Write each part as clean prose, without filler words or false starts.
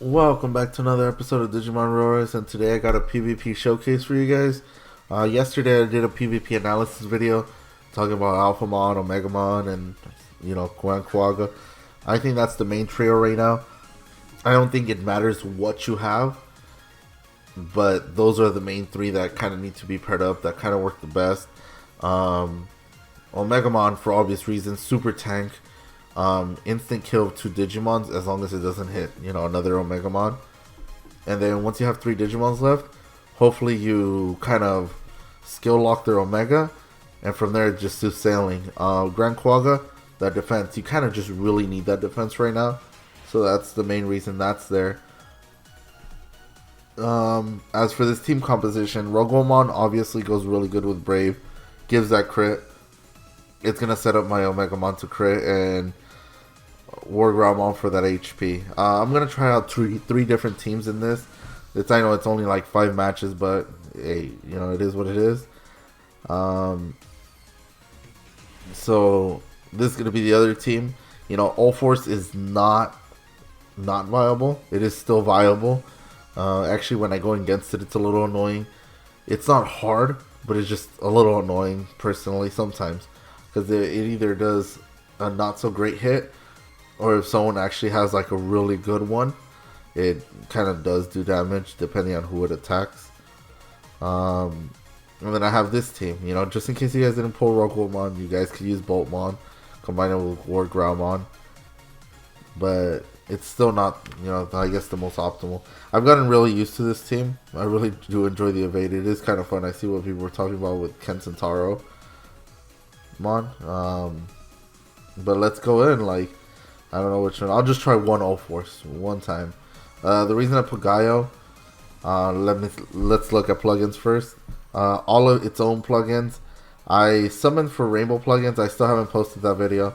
Welcome back to another episode of Digimon ReArise, and today I got a PvP showcase for you guys. Yesterday I did a PvP analysis video talking about alphamon, omegamon, and Quagga. I think that's the main trio right now. I don't think it matters what you have, but those are the main three that kind of need to be paired up, that kind of work the best. Omegamon, for obvious reasons, super tank. Instant kill 2 Digimons as long as it doesn't hit, another Omegamon. And then once you have 3 Digimons left, hopefully you kind of skill lock their Omega, and from there just do sailing. Grand Quagga, that defense, you kind of just really need that defense right now. So that's the main reason that's there. As for this team composition, raguelmon obviously goes really good with Brave, gives that crit. It's gonna set up my Omegamon to crit and wargrowlmon for that HP. I'm gonna try out three different teams in this. I know it's only like 5 matches, but hey, it is what it is. So this is gonna be the other team. Ulforce is not viable. It is still viable. Actually, when I go against it, it's a little annoying. It's not hard, but it's just a little annoying personally sometimes. Because it either does a not so great hit, or if someone actually has like a really good one, it kind of does do damage depending on who it attacks. And then I have this team, just in case you guys didn't pull raguelmon, you guys could use boltmon, combine it with wargrowlmon. But it's still not, I guess the most optimal. I've gotten really used to this team. I really do enjoy the evade. It is kind of fun. I see what people were talking about with Ken Sentaro. But let's go in. I don't know which one. I'll just try one Ulforce one time. The reason I put Gaio, let's look at plugins first. All of its own plugins. I summoned for rainbow plugins. I still haven't posted that video,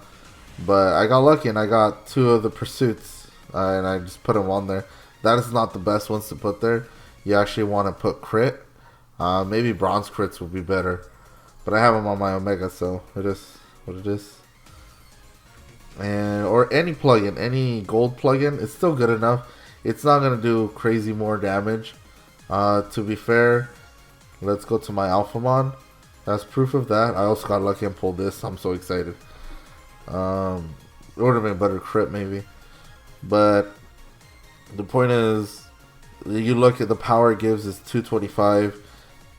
but I got lucky and I got 2 of the pursuits, and I just put them on there. That is not the best ones to put there. You actually want to put crit. Maybe bronze crits would be better. But I have them on my Omega, so it is what it is. Or any plugin, any gold plugin, it's still good enough. It's not going to do crazy more damage. To be fair, let's go to my alphamon. That's proof of that. I also got lucky and pulled this. I'm so excited. It would have been a better crit maybe. But the point is, you look at the power it gives is 225.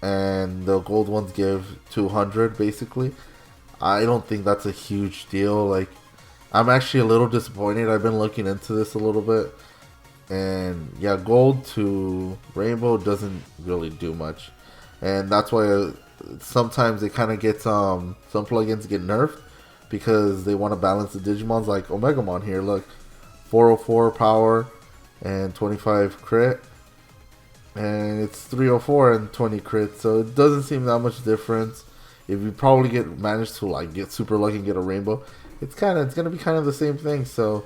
And the gold ones give 200 basically. I don't think that's a huge deal. I'm actually a little disappointed. I've been looking into this a little bit, and yeah, gold to rainbow doesn't really do much, and that's why sometimes it kind of gets some plugins get nerfed because they want to balance the Digimons, like Omegamon here. Look, 404 power and 25 crit. And it's 304 and 20 crit, so it doesn't seem that much difference. If you probably manage to get super lucky and get a rainbow, it's gonna be kind of the same thing. So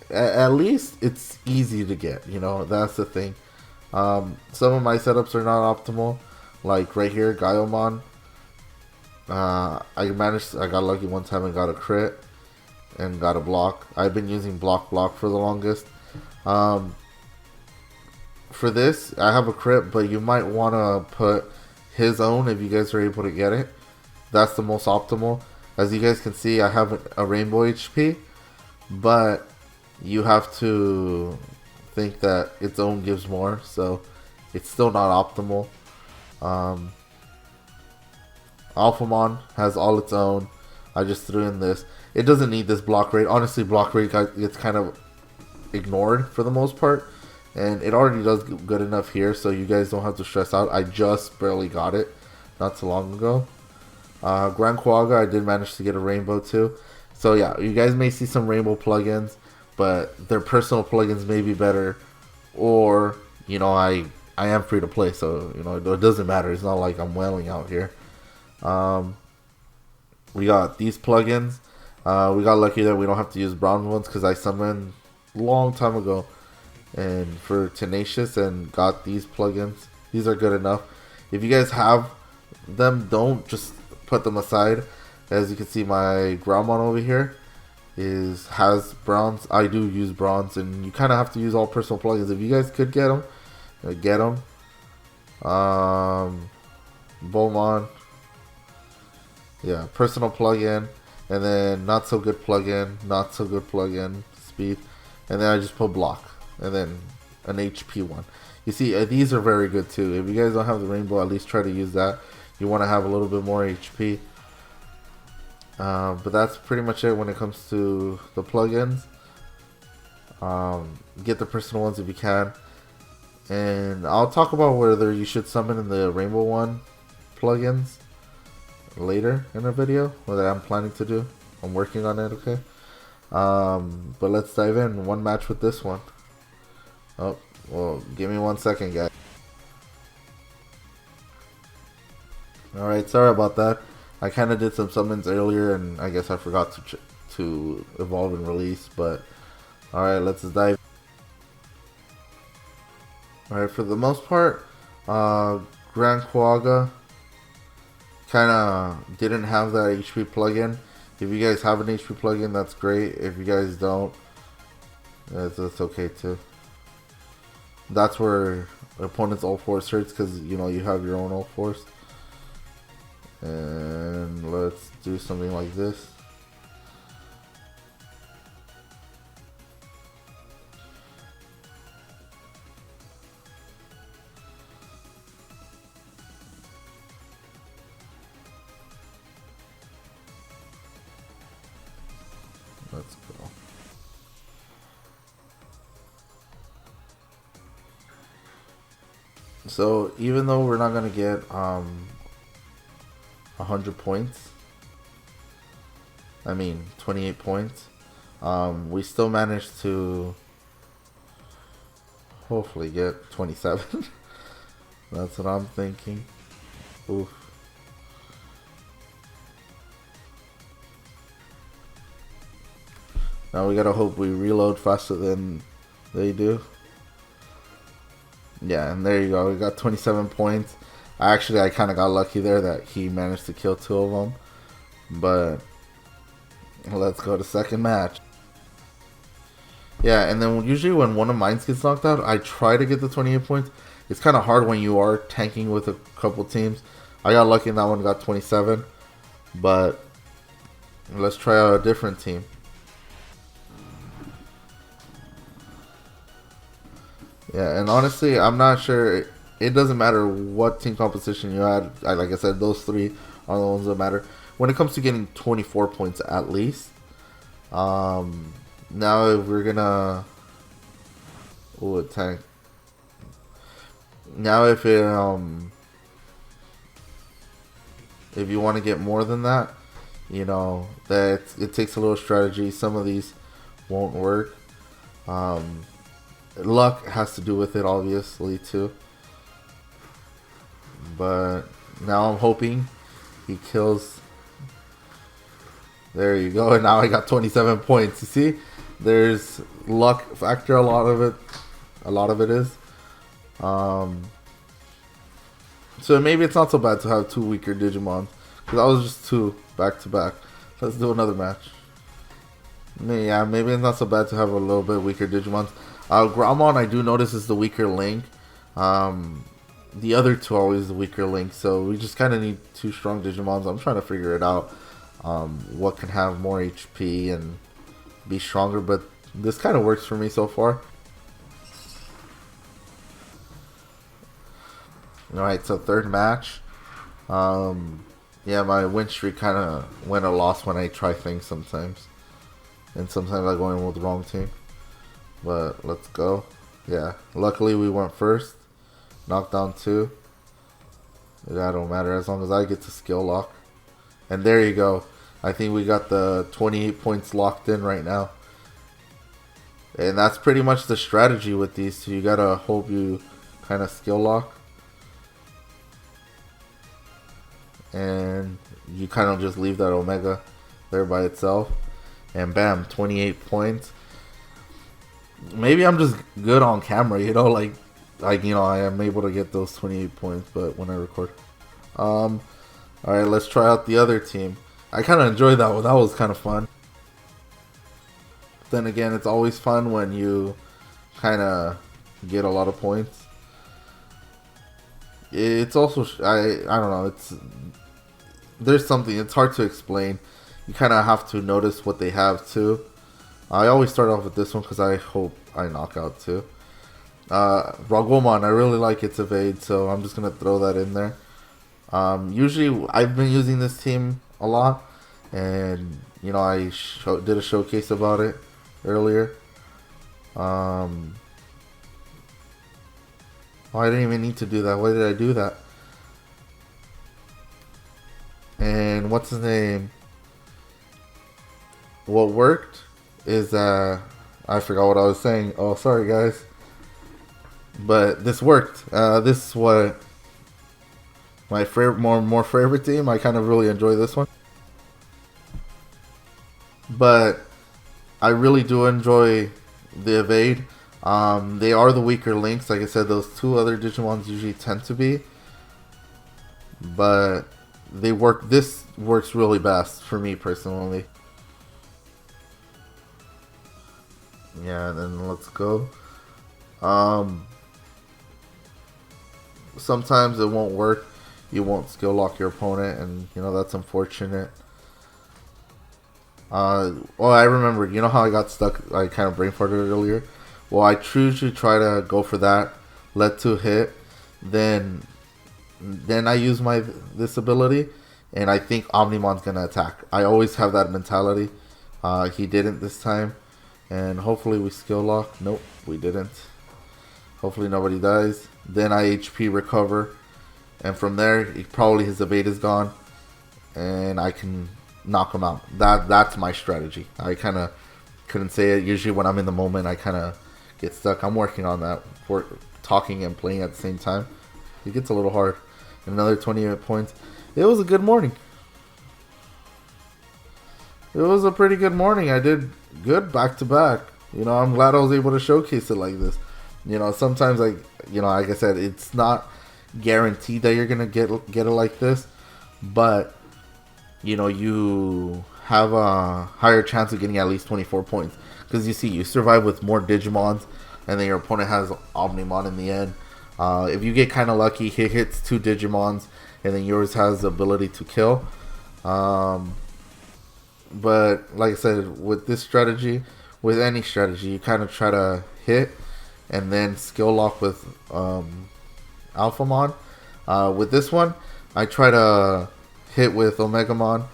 at least it's easy to get. That's the thing. Some of my setups are not optimal, like right here, gaiomon. I got lucky one time and got a crit and got a block. I've been using block for the longest. For this, I have a crit, but you might want to put his own if you guys are able to get it. That's the most optimal. As you guys can see, I have a rainbow HP, but you have to think that its own gives more, so it's still not optimal. Alphamon has all its own. I just threw in this. It doesn't need this block rate. Honestly, block rate gets kind of ignored for the most part. And it already does good enough here, so you guys don't have to stress out. I just barely got it not too long ago. Grand Quagga, I did manage to get a rainbow too. So yeah, you guys may see some rainbow plugins, but their personal plugins may be better. Or, I am free to play, so, it doesn't matter. It's not like I'm wailing out here. We got these plugins. We got lucky that we don't have to use bronze ones because I summoned a long time ago. And for Tenacious and got these plugins. These are good enough. If you guys have them, don't just put them aside. As you can see, my Growlmon over here, has bronze. I do use bronze, and you kind of have to use all personal plugins. If you guys could get them, get them. Boltmon, yeah, personal plugin, and then not so good plugin, speed, and then I just put block, and then an HP one. You see, these are very good too. If you guys don't have the rainbow, at least try to use that. You want to have a little bit more HP. But that's pretty much it when it comes to the plugins. Get the personal ones if you can. And I'll talk about whether you should summon in the rainbow one plugins later in the video, whether I'm planning to do. I'm working on it, okay? But let's dive in. One match with this one. Oh, well, give me 1 second, guys. Alright, sorry about that. I kind of did some summons earlier, and I guess I forgot to evolve and release, but alright, let's dive. Alright, for the most part, Grand Quagga kind of didn't have that HP plugin. If you guys have an HP plugin, that's great. If you guys don't, it's okay too. That's where opponent's ult force hurts, because you know you have your own ult force. And let's do something like this. Let's go. So even though we're not gonna get 100 points, I mean 28 points, we still managed to hopefully get 27. That's what I'm thinking. Oof. Now we gotta hope we reload faster than they do. Yeah, and there you go. We got 27 points. Actually, I kind of got lucky there that he managed to kill 2 of them. But let's go to second match. Yeah, and then usually when one of mine gets knocked out, I try to get the 28 points. It's kind of hard when you are tanking with a couple teams. I got lucky in that one, got 27. But let's try out a different team. Yeah, and honestly, I'm not sure. It doesn't matter what team composition you had. Like I said, those 3 are the ones that matter. When it comes to getting 24 points at least. Now if we're gonna... Ooh, tank. Now if you want to get more than that, you know, that it takes a little strategy. Some of these won't work. Luck has to do with it, obviously, too. But now I'm hoping he kills. There you go. And now I got 27 points. You see, there's luck factor. A lot of it is. So maybe it's not so bad to have 2 weaker Digimon, because I was just 2 back to back. Let's do another match. Yeah, maybe it's not so bad to have a little bit weaker Digimon. Greymon, I do notice, is the weaker link. The other 2 are always the weaker link, so we just kind of need 2 strong Digimons. I'm trying to figure it out. What can have more HP and be stronger, but this kind of works for me so far. Alright, so third match. Yeah, my win streak kind of went a loss when I try things sometimes. And sometimes I go in with the wrong team. But let's go. Yeah, luckily we went first. Knocked down 2. That don't matter as long as I get to skill lock. And there you go. I think we got the 28 points locked in right now. And that's pretty much the strategy with these. So you gotta hope you kind of skill lock. And you kind of just leave that Omega there by itself. And bam, 28 points. Maybe I'm just good on camera, you know, like you know, I am able to get those 28 points, but when I record. Alright, let's try out the other team. I kind of enjoyed that one. That was kind of fun. then again, it's always fun when you kind of get a lot of points. It's also I don't know. There's something. It's hard to explain. You kind of have to notice what they have too. I always start off with this one because I hope I knock out too. Raguelmon, I really like its evade, so I'm just gonna throw that in there. Usually, I've been using this team a lot, and you know I did a showcase about it earlier. Oh, I didn't even need to do that. Why did I do that? And what's his name? What worked is I forgot what I was saying. Oh, sorry guys. But this worked. This is what my favorite, more favorite team. I kind of really enjoy this one. But I really do enjoy the evade. They are the weaker links. Like I said, those two other Digimons usually tend to be. But they work. This works really best for me personally. Yeah, then let's go. Sometimes it won't work. You won't skill lock your opponent, and you know that's unfortunate. Oh, I remember. You know how I got stuck? I kind of brain farted earlier. Well, I usually try to go for that, let 2 hit, then I use this ability, and I think Omnimon's gonna attack. I always have that mentality. He didn't this time, and hopefully we skill lock. Nope, we didn't. Hopefully nobody dies. Then I HP recover, and from there, probably his evade is gone, and I can knock him out. That's my strategy. I kind of couldn't say it. Usually when I'm in the moment, I kind of get stuck. I'm working on that. For talking and playing at the same time, it gets a little hard. And another 28 points. It was a good morning. It was a pretty good morning. I did good back to back. You know, I'm glad I was able to showcase it like this. You know, sometimes like I said, it's not guaranteed that you're gonna get it like this, but you know, you have a higher chance of getting at least 24 points because you survive with more Digimons, and then your opponent has Omnimon in the end. If you get kind of lucky, he hits 2 Digimons, and then yours has the ability to kill. But like I said, with this strategy, with any strategy, you kind of try to hit and then skill lock with alphamon. With this one, I try to hit with Omegamon,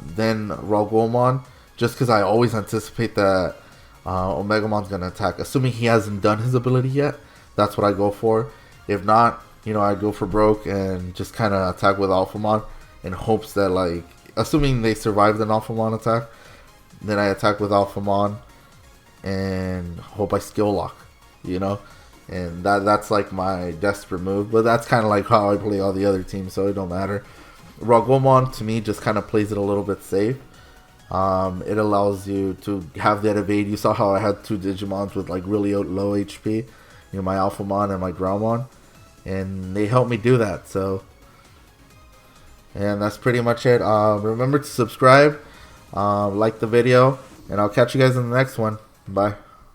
then raguelmon, just because I always anticipate that Omegamon's gonna attack. Assuming he hasn't done his ability yet, that's what I go for. If not, you know, I go for broke and just kind of attack with alphamon in hopes that, like, assuming they survived an alphamon attack, then I attack with alphamon and hope I skill lock, you know. And that's like my desperate move, but that's kind of like how I play all the other teams, so it don't matter. Raguelmon to me just kind of plays it a little bit safe. It allows you to have that evade. You saw how I had 2 Digimons with like really low HP, you know, my alphamon and my growlmon, and they helped me do that. So, and that's pretty much it. Remember to subscribe, like the video, and I'll catch you guys in the next one. Bye.